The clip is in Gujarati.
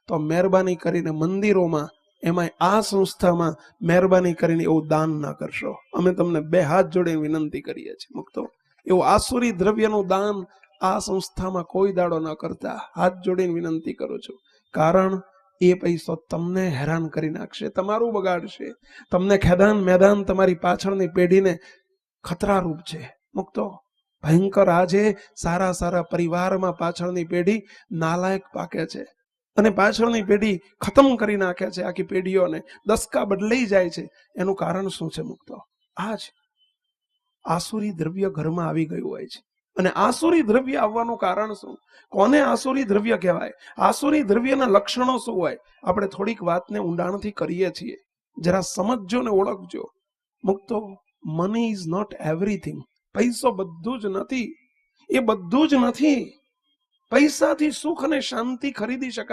તો મહેરબાની કરીને મંદિરોમાં, એમાં આ સંસ્થામાં મહેરબાની કરીને એવું દાન ના કરશો. અમે તમને 2 હાથ જોડીને વિનંતી કરીએ છીએ મુક્તો. એવું આસુરી દ્રવ્યનું દાન આ સંસ્થામાં કોઈ દાડો ન કરતા. હાથ જોડીને વિનંતી કરું છું. કારણ એ પૈસો તમને હેરાન કરી નાખશે, તમારું બગાડશે, તમને ખેદાન મેદાન તમારી પાછળની પેઢીને ખતરારૂપ છે મુક્તો. ભયંકર. આજે સારા સારા પરિવારમાં પાછળની પેઢી નાલાયક પાકે છે અને પાછળની પેઢી ખતમ કરી નાખે છે આખી પેઢીઓને. દસકા બદલાઈ જાય છે. એનું કારણ શું છે મુક્તો? આજ આસુરી દ્રવ્ય ઘરમાં આવી ગયું હોય છે. અને આસુરી દ્રવ્ય આવવાનું કારણ શું? કોને આસુરી દ્રવ્ય કહેવાય? આસુરી દ્રવ્યના લક્ષણો શું હોય? આપણે થોડીક વાતને ઊંડાણથી કરીએ છીએ. જરા સમજજો ને ઓળખજો મુક્તો. Money is not everything. પૈસો બધું જ નથી. એ બધું જ નથી. પૈસાથી સુખ અને શાંતિ ખરીદી શકાય